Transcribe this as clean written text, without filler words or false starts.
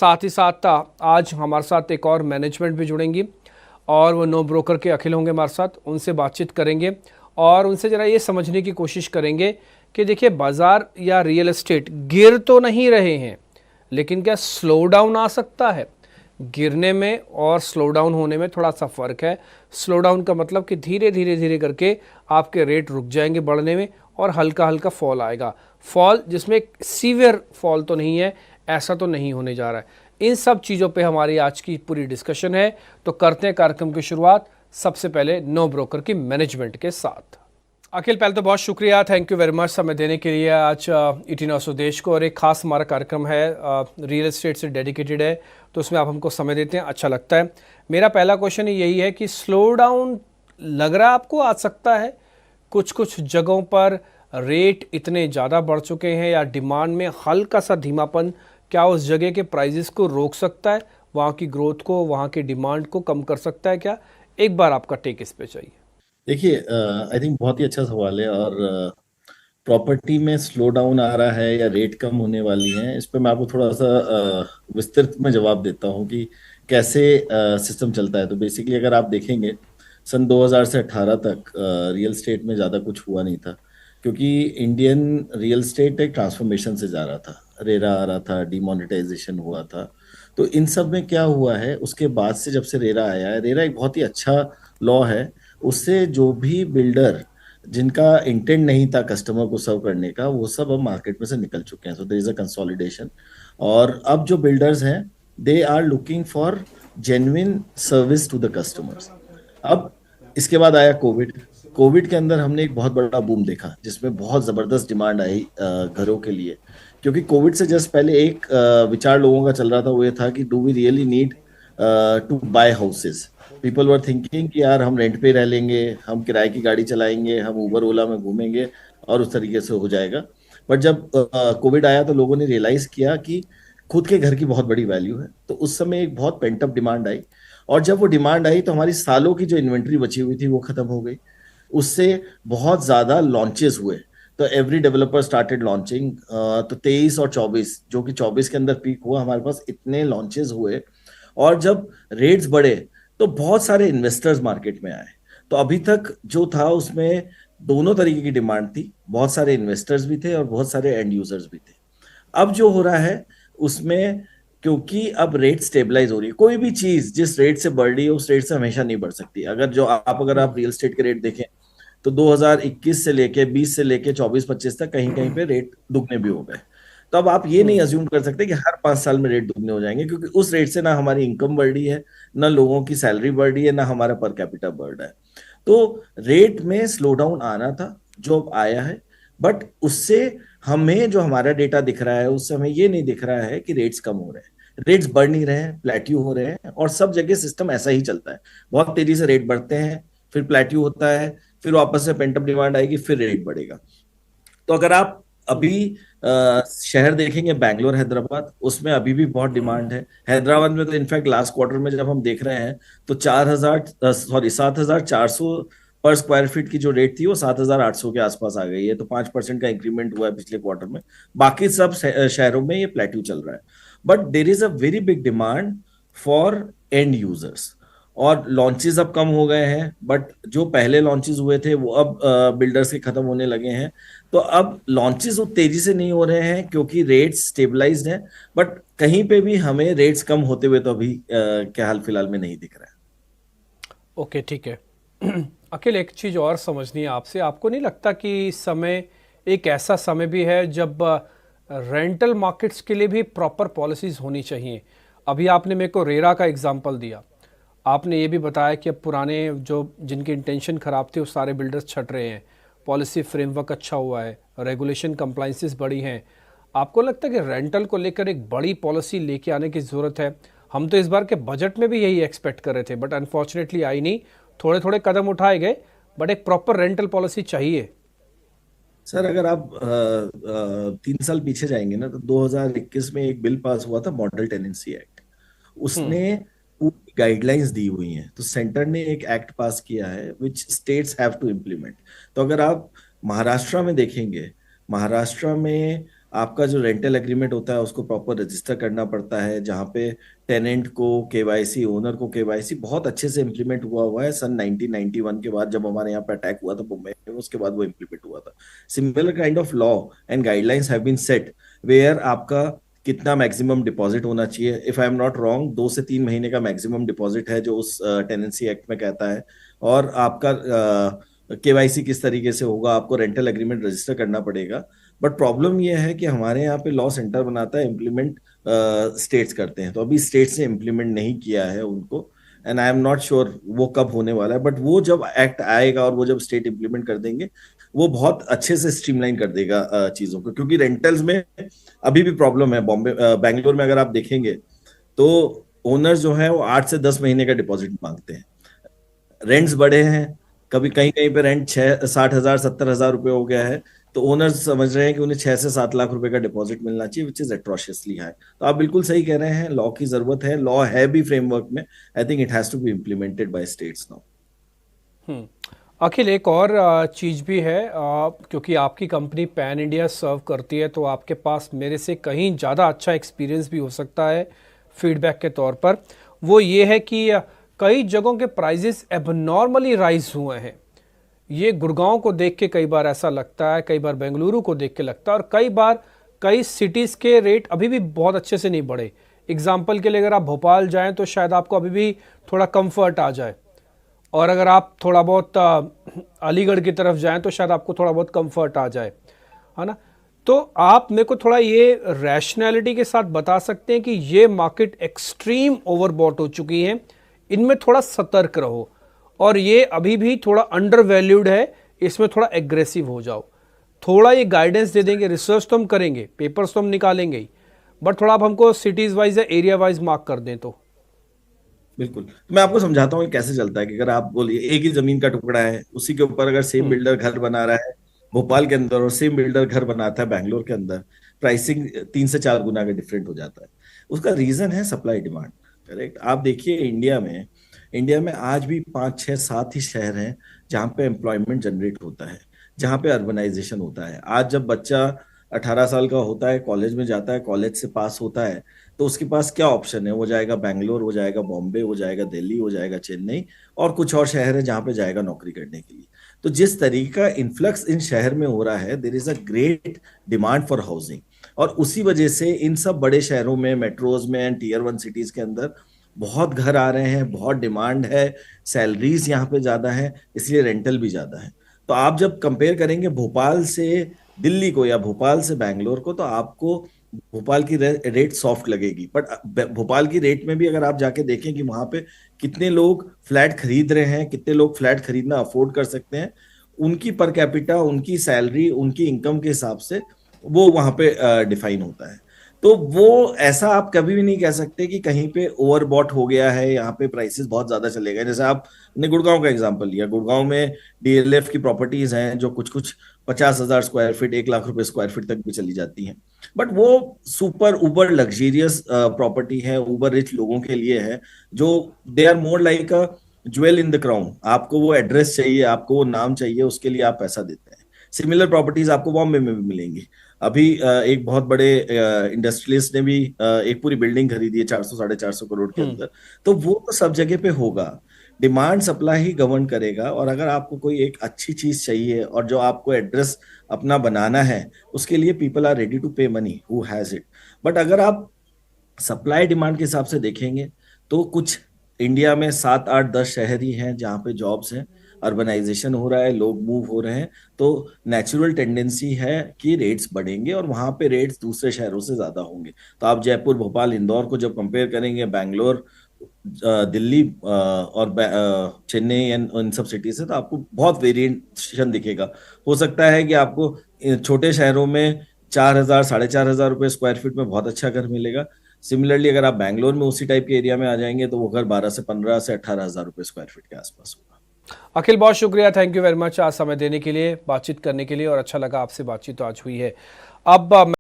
साथ ही साथ आज हमारे साथ एक और मैनेजमेंट भी जुड़ेंगी और वो नो ब्रोकर के अखिल होंगे हमारे साथ, उनसे बातचीत करेंगे और उनसे ज़रा ये समझने की कोशिश करेंगे कि देखिए बाज़ार या रियल एस्टेट गिर तो नहीं रहे हैं, लेकिन क्या स्लो डाउन आ सकता है? गिरने में और स्लो डाउन होने में थोड़ा सा फ़र्क है। स्लो डाउन का मतलब कि धीरे धीरे धीरे करके आपके रेट रुक जाएंगे बढ़ने में और हल्का हल्का फॉल आएगा। फॉल जिसमें सीवियर फॉल तो नहीं है, ऐसा तो नहीं होने जा रहा है। इन सब चीज़ों पे हमारी आज की पूरी डिस्कशन है। तो करते हैं कार्यक्रम की शुरुआत सबसे पहले नो ब्रोकर की मैनेजमेंट के साथ। अखिल, पहले तो बहुत शुक्रिया, थैंक यू वेरी मच समय देने के लिए आज ईटीना स्वदेश को। और एक खास हमारा कार्यक्रम है, रियल एस्टेट से डेडिकेटेड है, तो उसमें आप हमको समय देते हैं, अच्छा लगता है। मेरा पहला क्वेश्चन यही है कि स्लो डाउन लग रहा है आपको आ सकता है? कुछ कुछ जगहों पर रेट इतने ज़्यादा बढ़ चुके हैं या डिमांड में हल्का सा धीमापन क्या उस जगह के प्राइजेस को रोक सकता है, वहाँ की ग्रोथ को, वहाँ की डिमांड को कम कर सकता है क्या? एक बार आपका टेक इस पे चाहिए। देखिए, आई थिंक बहुत ही अच्छा सवाल है। और प्रॉपर्टी में स्लो डाउन आ रहा है या रेट कम होने वाली है, इस पे मैं आपको थोड़ा सा विस्तृत में जवाब देता हूँ कि कैसे सिस्टम चलता है। तो बेसिकली अगर आप देखेंगे, सन 2000 से 18 तक रियल स्टेट में ज़्यादा कुछ हुआ नहीं था, क्योंकि इंडियन रियल स्टेट एक ट्रांसफॉर्मेशन से जा रहा था। रेरा आ रहा था, डिमोनेटाइजेशन हुआ था। तो इन सब में क्या हुआ है, उसके बाद से जब से रेरा आया है, रेरा एक बहुत ही अच्छा लॉ है। उससे जो भी बिल्डर जिनका इंटेंट नहीं था कस्टमर को सर्व करने का, वो सब अब मार्केट में से निकल चुके हैं। So there is a consolidation. और अब जो बिल्डर्स हैं, they are looking for genuine service to the customers. अब इसके बाद आया कोविड। कोविड के अंदर हमने एक बहुत बड़ा बूम देखा, जिसमें बहुत जबरदस्त डिमांड आई घरों के लिए। क्योंकि कोविड से जस्ट पहले एक विचार लोगों का चल रहा था, वो ये था कि do we really need to buy houses. People were thinking कि यार हम रेंट पे रह लेंगे, हम किराए की गाड़ी चलाएंगे, हम उबर ओला में घूमेंगे और उस तरीके से हो जाएगा। बट जब कोविड आया तो लोगों ने रियलाइज किया कि खुद के घर की बहुत बड़ी वैल्यू है। तो उस समय एक बहुत पेंट अप डिमांड आई। और जब वो डिमांड आई तो हमारी सालों की जो इन्वेंट्री बची हुई थी वो खत्म हो गई। उससे बहुत ज्यादा लॉन्चेस हुए। तो एवरी डेवलपर स्टार्टेड लॉन्चिंग। तो 23 और 24, जो कि 24 के अंदर पीक हुआ, हमारे पास इतने लॉन्चेस हुए। और जब रेट्स बढ़े तो बहुत सारे इन्वेस्टर्स मार्केट में आए। तो अभी तक जो था उसमें दोनों तरीके की डिमांड थी, बहुत सारे इन्वेस्टर्स भी थे और बहुत सारे एंड यूजर्स भी थे। अब जो हो रहा है उसमें, क्योंकि अब रेट स्टेबलाइज हो रही है, कोई भी चीज जिस रेट से बढ़ रही है उस रेट से हमेशा नहीं बढ़ सकती। अगर आप रियल एस्टेट के रेट देखें तो 2021 से लेके 20 से लेके 24-25 तक कहीं कहीं पे रेट दुगने भी हो गए। तो अब आप ये नहीं अज्यूम कर सकते कि हर 5 साल में रेट दुगने हो जाएंगे, क्योंकि उस रेट से ना हमारी इनकम बढ़ रही है, ना लोगों की सैलरी बढ़ रही है, ना हमारा पर कैपिटा बढ़ रहा है। तो रेट में स्लो डाउन आना था, जो अब आया है। बट उससे हमें जो हमारा डेटा दिख रहा है, उससे हमें ये नहीं दिख रहा है कि रेट्स कम हो रहे हैं। रेट्स बढ़ नहीं रहे हैं, प्लेट्यू हो रहे हैं। और सब जगह सिस्टम ऐसा ही चलता है, बहुत तेजी से रेट बढ़ते हैं, फिर प्लेट्यू होता है, फिर वापस से पेंटअप डिमांड आएगी, फिर रेट बढ़ेगा। तो अगर आप अभी शहर देखेंगे, बैंगलोर, हैदराबाद, उसमें अभी भी बहुत डिमांड है। हैदराबाद में तो इनफैक्ट लास्ट क्वार्टर में जब हम देख रहे हैं तो 7,400 पर स्क्वायर फीट की जो रेट थी वो 7,800 के आसपास आ गई है। तो 5% का इंक्रीमेंट हुआ है पिछले क्वार्टर में। बाकी सब शहरों में ये प्लेट्यू चल रहा है। But there is a very big demand for and users. और लॉन्चेस अब कम हो गए हैं, बट जो पहले लॉन्चेस हुए थे वो अब बिल्डर्स के खत्म होने लगे हैं। तो अब लॉन्चेस उत तेजी से नहीं हो रहे हैं क्योंकि रेट्स स्टेबलाइज्ड हैं। बट कहीं पे भी हमें रेट्स कम होते हुए तो अभी क्या हाल फिलहाल में नहीं दिख रहा है। ओके, ठीक है। अखिल, एक चीज़ और समझनी है आपसे। आपको नहीं लगता कि इस समय एक ऐसा समय भी है जब रेंटल मार्केट्स के लिए भी प्रॉपर पॉलिसीज़ होनी चाहिए? अभी आपने मेरे को रेरा का एग्जांपल दिया, आपने ये भी बताया कि अब पुराने जो जिनकी इंटेंशन ख़राब थी वो सारे बिल्डर्स छट रहे हैं, पॉलिसी फ्रेमवर्क अच्छा हुआ है, रेगुलेशन कंप्लाइंसेस बड़ी हैं। आपको लगता है कि रेंटल को लेकर एक बड़ी पॉलिसी लेके आने की ज़रूरत है? हम तो इस बार के बजट में भी यही एक्सपेक्ट कर रहे थे, बट अनफॉर्चुनेटली आई नहीं। थोड़े थोड़े कदम उठाए गए, बट एक प्रॉपर रेंटल पॉलिसी चाहिए। सर, अगर आप 3 साल पीछे जाएंगे ना, तो 2021 में एक बिल पास हुआ था, मॉडल टेनेंसी एक्ट। हम्म। उसने पूरी गाइडलाइंस दी हुई हैं। तो सेंटर ने एक एक्ट पास किया है which states have to implement. तो अगर आप महाराष्ट्र में देखेंगे, महाराष्ट्र में आपका जो रेंटल एग्रीमेंट होता है उसको प्रॉपर रजिस्टर करना पड़ता है, जहाँ पे टेनेंट को केवाईसी, ओनर को केवाईसी बहुत अच्छे से इम्प्लीमेंट हुआ है सन 1991 के बाद, जब हमारे यहाँ पे अटैक हुआ था मुंबई में, उसके बाद वो इम्प्लीमेंट हुआ था। Similar kind of law and guidelines have been set where आपका कितना मैक्सिमम डिपॉजिट होना चाहिए। If I am not wrong, 2 से 3 महीने का मैक्सिमम डिपॉजिट है जो उस टेनेंसी एक्ट में कहता है। और आपका केवाईसी किस तरीके से होगा, आपको रेंटल एग्रीमेंट रजिस्टर करना पड़ेगा। बट प्रॉब्लम यह है कि हमारे यहाँ पे लॉ सेंटर बनाता है, इम्प्लीमेंट स्टेट्स करते हैं, तो अभी स्टेट्स ने इम्प्लीमेंट नहीं किया है उनको। And I am not sure वो कब होने वाला है, बट वो जब एक्ट आएगा और वो जब स्टेट इम्प्लीमेंट कर देंगे, वो बहुत अच्छे से स्ट्रीमलाइन कर देगा चीजों को। क्योंकि रेंटल्स में अभी भी प्रॉब्लम है। बॉम्बे बैंगलोर में अगर आप देखेंगे तो ओनर्स जो है वो 8 से 10 महीने का डिपॉजिट मांगते हैं। रेंट्स बढ़े हैं, कभी कहीं कहीं पे रेंट 60,000 70,000 रुपए हो गया है, तो ओनर्स समझ रहे हैं कि उन्हें 6 से 7 लाख रुपए का डिपॉजिट मिलना चाहिए, विच इज एट्रोशियसली हाई। तो आप बिल्कुल सही कह रहे हैं, लॉ की जरूरत है, लॉ है भी फ्रेमवर्क में। I think it has to be implemented by states now. Hmm. Akhil, एक और चीज़ भी है, क्योंकि आपकी कंपनी पैन इंडिया सर्व करती है तो आपके पास मेरे से कहीं ज़्यादा अच्छा एक्सपीरियंस भी हो सकता है फीडबैक के तौर पर। वो ये है कि कई जगहों के प्राइजेस एबनॉर्मली राइज हुए हैं। ये गुड़गांव को देख के कई बार ऐसा लगता है, कई बार बेंगलुरु को देख के लगता है, और कई बार कई सिटीज़ के रेट अभी भी बहुत अच्छे से नहीं बढ़े। एग्जाम्पल के लिए अगर आप भोपाल जाएं तो शायद आपको अभी भी थोड़ा कंफर्ट आ जाए, और अगर आप थोड़ा बहुत अलीगढ़ की तरफ जाएं तो शायद आपको थोड़ा बहुत कंफर्ट आ जाए, है ना। तो आप मेरे को थोड़ा ये रैशनैलिटी के साथ बता सकते हैं कि ये मार्केट एक्सट्रीम ओवरबॉट हो चुकी है, इनमें थोड़ा सतर्क रहो, और ये अभी भी थोड़ा अंडर वैल्यूड है, इसमें थोड़ा एग्रेसिव हो जाओ। थोड़ा ये गाइडेंस दे देंगे, रिसर्च तो हम करेंगे, पेपर्स तो हम निकालेंगे ही, बट थोड़ा आप हमको सिटीज़ वाइज या एरिया वाइज मार्क कर दें तो। बिल्कुल, तो मैं आपको समझाता हूँ कि कैसे चलता है। कि अगर आप बोलिए एक ही जमीन का टुकड़ा है, उसी के ऊपर अगर सेम हम्म। बिल्डर घर बना रहा है भोपाल के अंदर और सेम बिल्डर घर बनाता है बैंगलोर के अंदर, प्राइसिंग 3 से 4 गुना का डिफरेंट हो जाता है। उसका रीजन है सप्लाई डिमांड। करेक्ट। आप देखिए इंडिया में आज भी 5 6 7 ही शहर हैं जहाँ पे एम्प्लॉयमेंट जनरेट होता है, जहाँ पे अर्बनाइजेशन होता है। आज जब बच्चा 18 साल का होता है, कॉलेज में जाता है, कॉलेज से पास होता है, तो उसके पास क्या ऑप्शन है? वो जाएगा बैंगलोर, वो जाएगा बॉम्बे, वो जाएगा दिल्ली, वो जाएगा चेन्नई, और कुछ और शहर है जहाँ पे जाएगा नौकरी करने के लिए। तो जिस तरीके का इन्फ्लक्स इन शहर में हो रहा है, there is a great demand for housing. और उसी वजह से इन सब बड़े शहरों में, मेट्रोज में एंड टीयर 1 सिटीज के अंदर बहुत घर आ रहे हैं, बहुत डिमांड है, सैलरीज यहाँ पे ज्यादा है, इसलिए रेंटल भी ज्यादा है। तो आप जब कंपेयर करेंगे भोपाल से दिल्ली को या भोपाल से बैंगलोर को, तो आपको भोपाल की रेट सॉफ्ट लगेगी। बट भोपाल की रेट में भी अगर आप जाके देखें कि वहां पे कितने लोग फ्लैट खरीद रहे हैं, कितने लोग फ्लैट खरीदना अफोर्ड कर सकते हैं, उनकी पर कैपिटा, उनकी सैलरी, उनकी इनकम के हिसाब से वो वहां पे डिफाइन होता है। तो वो ऐसा आप कभी भी नहीं कह सकते कि कहीं पे ओवरबॉट हो गया है, यहाँ पे प्राइसेस बहुत ज्यादा चले गए। जैसे आपने गुड़गांव का एग्जांपल लिया, गुड़गांव में डीएलएफ की प्रॉपर्टीज हैं जो कुछ कुछ 50,000 स्क्वायर फीट, 1 लाख रुपए स्क्वायर फीट तक भी चली जाती हैं। बट वो सुपर उबर लग्जेरियस प्रॉपर्टी है, उबर रिच लोगों के लिए है, जो they are more like a jewel in the crown. आपको वो एड्रेस चाहिए, आपको वो नाम चाहिए, उसके लिए आप पैसा देते हैं। सिमिलर प्रॉपर्टीज आपको बॉम्बे में भी मिलेंगी। अभी एक बहुत बड़े इंडस्ट्रियलिस्ट ने भी एक पूरी बिल्डिंग खरीदी है 400 साढ़े 400 करोड़ के हम्म। अंदर। तो वो तो सब जगह पे होगा, डिमांड सप्लाई ही गवर्न करेगा। और अगर आपको कोई एक अच्छी चीज चाहिए और जो आपको एड्रेस अपना बनाना है, उसके लिए पीपल आर रेडी टू पे money who has it. But अगर आप सप्लाई डिमांड के हिसाब से देखेंगे तो कुछ इंडिया में 7 8 10 शहर ही हैं जहाँ पे जॉब्स हैं, अर्बनाइजेशन हो रहा है, लोग मूव हो रहे हैं। तो नेचुरल टेंडेंसी है कि रेट्स बढ़ेंगे और वहां पे रेट्स दूसरे शहरों से ज्यादा होंगे। तो आप जयपुर, भोपाल, इंदौर को जब कंपेयर करेंगे बैंगलोर, दिल्ली और चेन्नई एंड इन सब सिटी से, तो आपको बहुत वेरिएशन दिखेगा। हो सकता है कि आपको छोटे शहरों में 4,000 साढ़े 4,000 रुपए स्क्वायर फीट में बहुत अच्छा घर मिलेगा। सिमिलरली अगर आप बैंगलोर में उसी टाइप के एरिया में आ जाएंगे तो वो घर 12 से 15 से 18,000 रुपए स्क्वायर फीट के आसपास होगा। अखिल, बहुत शुक्रिया, थैंक यू वेरी मच आज समय देने के लिए, बातचीत करने के लिए, और अच्छा लगा आपसे बातचीत तो आज हुई है। अब